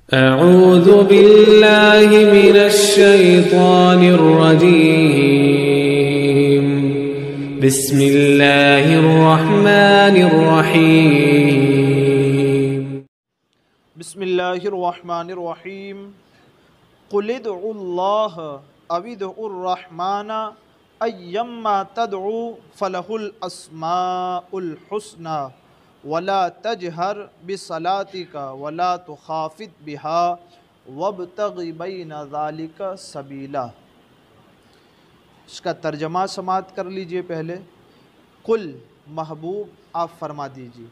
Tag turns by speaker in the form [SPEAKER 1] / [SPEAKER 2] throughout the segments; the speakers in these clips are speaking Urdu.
[SPEAKER 1] أعوذ بالله من الشيطان الرجيم بسم الله الرحمن الرحيم
[SPEAKER 2] بسم اللہ الرحمن الرحیم قل ادعوا اللہ او ادعوا الرحمن ایما تدعو فلہ الاسماء الحسنى ولا تجہر بصلاتک ولا تخافت بها وابتغ بین ذلک سبیلا۔ اس کا ترجمہ سماعت کر لیجئے۔ پہلے قل محبوب آپ فرما دیجئے،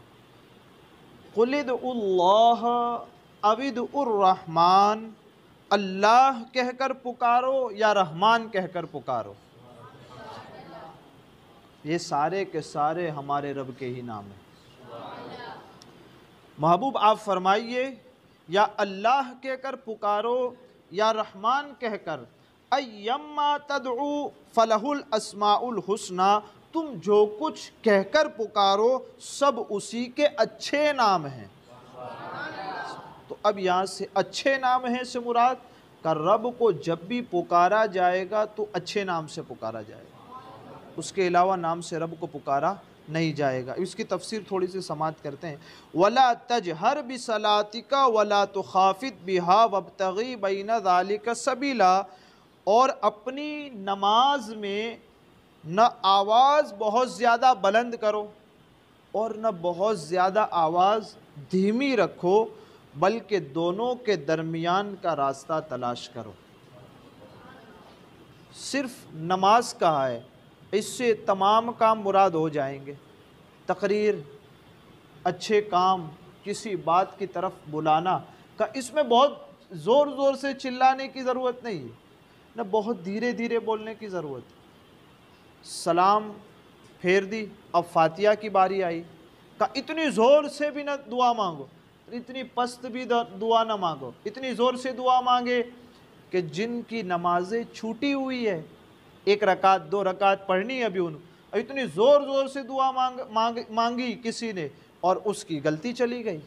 [SPEAKER 2] قل ادعوا اللہ او ادعوا الرحمن، اللہ کہہ کر پکارو یا رحمان کہہ کر پکارو۔ یہ سارے کے سارے ہمارے رب کے ہی نام ہیں۔ محبوب آپ فرمائیے، یا اللہ کہہ کر پکارو یا رحمان کہہ کر، ایما تدعو فلہ الاسماء الحسنى، تم جو کچھ کہہ کر پکارو سب اسی کے اچھے نام ہیں۔ تو اب یہاں سے اچھے نام ہیں سے مراد کہ رب کو جب بھی پکارا جائے گا تو اچھے نام سے پکارا جائے گا، اس کے علاوہ نام سے رب کو پکارا نہیں جائے گا۔ اس کی تفسیر تھوڑی سی سماعت کرتے ہیں۔ وَلَا تَجْهَرْ بِصَلَاتِكَ وَلَا تُخَافِتْ بِهَا وَابْتَغِ بَيْنَ ذَلِكَ سَبِيلًا، اور اپنی نماز میں نہ آواز بہت زیادہ بلند کرو اور نہ بہت زیادہ آواز دھیمی رکھو، بلکہ دونوں کے درمیان کا راستہ تلاش کرو۔ صرف نماز کہا ہے، اس سے تمام کام مراد ہو جائیں گے۔ تقریر، اچھے کام، کسی بات کی طرف بلانا کا اس میں بہت زور زور سے چلانے کی ضرورت نہیں ہے، نہ بہت دھیرے دھیرے بولنے کی ضرورت ہے۔ سلام پھیر دی، اب فاتحہ کی باری آئی، کہ اتنی زور سے بھی نہ دعا مانگو، اتنی پست بھی دعا نہ مانگو، اتنی زور سے دعا مانگے کہ جن کی نمازیں چھوٹی ہوئی ہے، ایک رکعت دو رکعت پڑھنی ہے ابھی اتنی زور زور سے دعا مانگی کسی نے اور اس کی غلطی چلی گئی،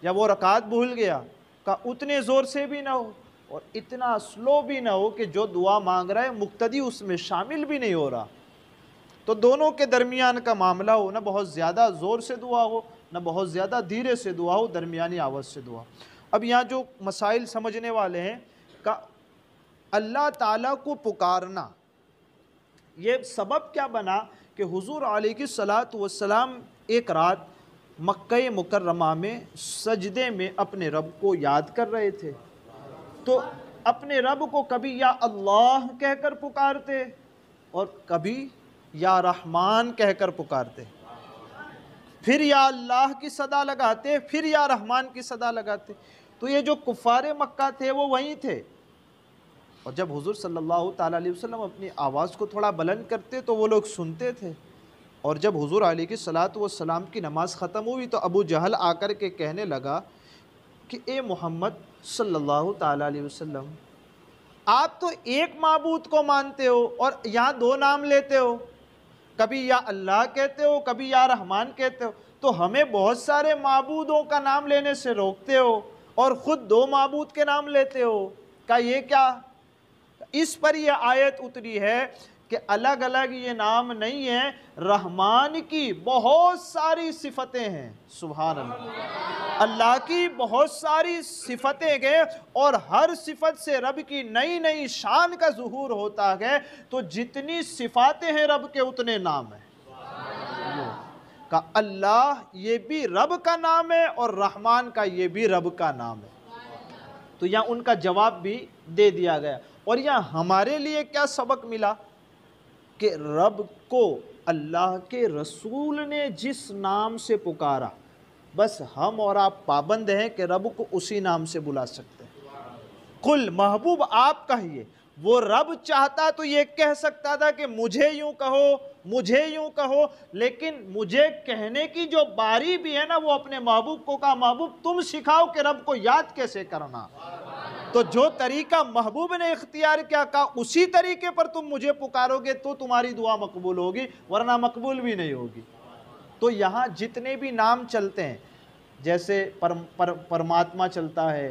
[SPEAKER 2] یا وہ رکعت بھول گیا، کہ اتنے زور سے بھی نہ ہو اور اتنا سلو بھی نہ ہو کہ جو دعا مانگ رہا ہے مقتدی اس میں شامل بھی نہیں ہو رہا۔ تو دونوں کے درمیان کا معاملہ ہو، نہ بہت زیادہ زور سے دعا ہو نہ بہت زیادہ دھیرے سے دعا ہو، درمیانی آواز سے دعا۔ اب یہاں جو مسائل سمجھنے والے ہیں کہ اللہ تعالیٰ کو پکارنا، یہ سبب کیا بنا کہ حضور علیہ الصلوۃ والسلام ایک رات مکہ مکرمہ میں سجدے میں اپنے رب کو یاد کر رہے تھے، تو اپنے رب کو کبھی یا اللہ کہہ کر پکارتے اور کبھی یا رحمان کہہ کر پکارتے، پھر یا اللہ کی صدا لگاتے، پھر یا رحمان کی صدا لگاتے۔ تو یہ جو کفار مکہ تھے وہ وہیں تھے، اور جب حضور صلی اللہ تعالیٰ علیہ وسلم اپنی آواز کو تھوڑا بلند کرتے تو وہ لوگ سنتے تھے۔ اور جب حضور علیہ الصلوۃ والسلام کی نماز ختم ہوئی تو ابو جہل آ کر کے کہنے لگا کہ اے محمد صلی اللہ تعالیٰ علیہ وسلم، آپ تو ایک معبود کو مانتے ہو اور یہاں دو نام لیتے ہو، کبھی یا اللہ کہتے ہو کبھی یا رحمان کہتے ہو، تو ہمیں بہت سارے معبودوں کا نام لینے سے روکتے ہو اور خود دو معبود کے نام لیتے ہو، کہ یہ کیا؟ اس پر یہ آیت اتری ہے کہ الگ الگ یہ نام نہیں ہیں، رحمان کی بہت ساری صفتیں ہیں۔ سبحان اللہ، اللہ کی بہت ساری صفتیں ہیں اور ہر صفت سے رب کی نئی نئی شان کا ظہور ہوتا ہے، تو جتنی صفاتیں ہیں رب کے اتنے نام ہیں۔ کہ اللہ یہ بھی رب کا نام ہے اور رحمان کا یہ بھی رب کا نام ہے۔ تو یہاں ان کا جواب بھی دے دیا گیا، اور یہاں ہمارے لیے کیا سبق ملا کہ رب کو اللہ کے رسول نے جس نام سے پکارا، بس ہم اور آپ پابند ہیں کہ رب کو اسی نام سے بلا سکتے ہیں۔ قل محبوب آپ کہیے، وہ رب چاہتا تو یہ کہہ سکتا تھا کہ مجھے یوں کہو مجھے یوں کہو، لیکن مجھے کہنے کی جو باری بھی ہے نا وہ اپنے محبوب کو کہا، محبوب تم سکھاؤ کہ رب کو یاد کیسے کرنا۔ تو جو طریقہ محبوب نے اختیار کیا، کہا اسی طریقے پر تم مجھے پکارو گے تو تمہاری دعا مقبول ہوگی، ورنہ مقبول بھی نہیں ہوگی۔ تو یہاں جتنے بھی نام چلتے ہیں، جیسے پرماتما چلتا ہے،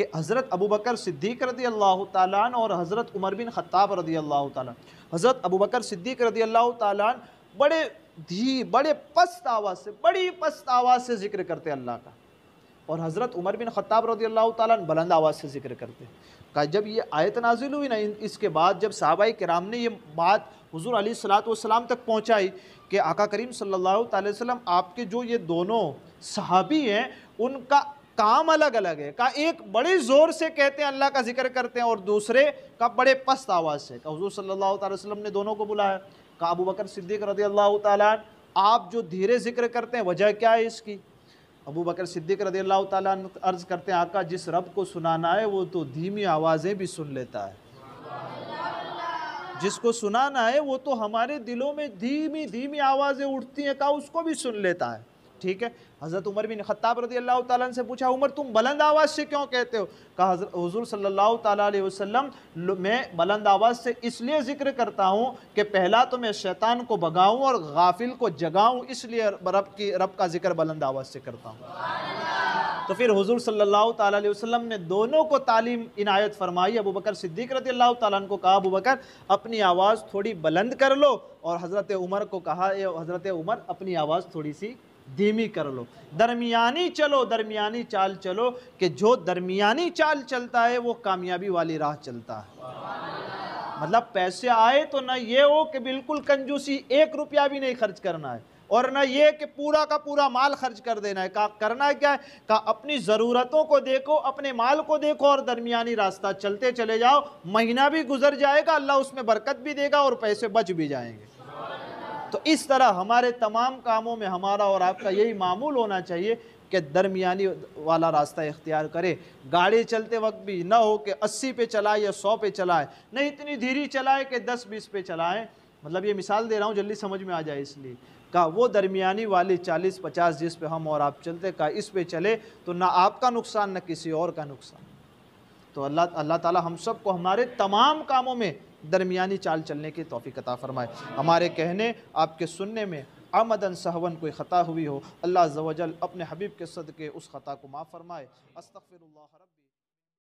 [SPEAKER 2] کہ حضرت ابو بکر صدیق رضی اللہ تعالیٰ عنہ اور حضرت عمر بن خطاب رضی اللہ تعالیٰ عنہ، حضرت ابو بکر صدیق رضی اللہ تعالیٰ عنہ بڑے پست آواز سے ذکر کرتے اللہ کا، اور حضرت عمر بن خطاب رضی اللہ تعالیٰ عنہ بلند آواز سے ذکر کرتے ہیں۔ کہ جب یہ آیت نازل ہوئی نا، اس کے بعد جب صحابہ کرام نے یہ بات حضور علیہ الصلوۃ والسلام تک پہنچائی کہ آقا کریم صلی اللہ تعالی وسلم آپ کے جو یہ دونوں صحابی ہیں ان کا کام الگ الگ ہے، کہ ایک بڑے زور سے کہتے ہیں اللہ کا ذکر کرتے ہیں اور دوسرے کا بڑے پست آواز سے، کہ حضور صلی اللہ تعالی وسلم نے دونوں کو بلایا، کہ ابو بکر صدیق رضی اللہ تعالیٰ عنہ آپ جو دھیرے ذکر کرتے ہیں وجہ کیا ہے اس کی؟ ابو بکر صدیق رضی اللہ تعالیٰ عنہ عرض کرتے ہیں آقا جس رب کو سنانا ہے وہ تو دھیمی آوازیں بھی سن لیتا ہے، جس کو سنانا ہے وہ تو ہمارے دلوں میں دھیمی آوازیں اٹھتی ہیں، کہا اس کو بھی سن لیتا ہے۔ ٹھیک ہے، حضرت عمر بن خطاب رضی اللہ تعالیٰ عنہ سے پوچھا عمر تم بلند آواز سے کیوں کہتے ہو؟ کہا حضور صلی اللہ تعالیٰ علیہ وسلم میں بلند آواز سے اس لیے ذکر کرتا ہوں کہ پہلا تو میں شیطان کو بھگاؤں اور غافل کو جگاؤں، اس لیے رب کا ذکر بلند آواز سے کرتا ہوں۔ تو پھر حضور صلی اللہ تعالیٰ علیہ وسلم نے دونوں کو تعلیم عنایت فرمائی۔ ابو بکر صدیق رضی اللہ تعالیٰ عنہ کو کہا ابو بکر اپنی آواز تھوڑی بلند کر لو، اور حضرت عمر کو کہا اے حضرت عمر اپنی آواز تھوڑی سی دھیمی کر لو، درمیانی چال چلو، کہ جو درمیانی چال چلتا ہے وہ کامیابی والی راہ چلتا ہے۔ مطلب پیسے آئے تو نہ یہ ہو کہ بالکل کنجوسی، 1 روپیہ بھی نہیں خرچ کرنا ہے، اور نہ یہ کہ پورا کا پورا مال خرچ کر دینا ہے۔ کرنا کیا ہے کہ اپنی ضرورتوں کو دیکھو، اپنے مال کو دیکھو اور درمیانی راستہ چلتے چلے جاؤ، مہینہ بھی گزر جائے گا، اللہ اس میں برکت بھی دے گا اور پیسے بچ بھی جائیں گے۔ تو اس طرح ہمارے تمام کاموں میں ہمارا اور آپ کا یہی معمول ہونا چاہیے کہ درمیانی والا راستہ اختیار کرے۔ گاڑی چلتے وقت بھی نہ ہو کہ 80 پہ چلائے یا 100 پہ چلائے، نہ اتنی دھیری چلائے کہ 10-20 پہ چلائیں۔ مطلب یہ مثال دے رہا ہوں جلدی سمجھ میں آ جائے اس لیے، کہ وہ درمیانی والی 40-50 جس پہ ہم اور آپ چلتے، کہ اس پہ چلے تو نہ آپ کا نقصان نہ کسی اور کا نقصان۔ تو اللہ تعالی ہم سب کو ہمارے تمام کاموں میں درمیانی چال چلنے کی توفیق عطا فرمائے۔ ہمارے کہنے آپ کے سننے میں عمدن سہون کوئی خطا ہوئی ہو، اللہ عز و جل اپنے حبیب کے صدقے اس خطا کو معاف فرمائے۔ استغفر اللہ رب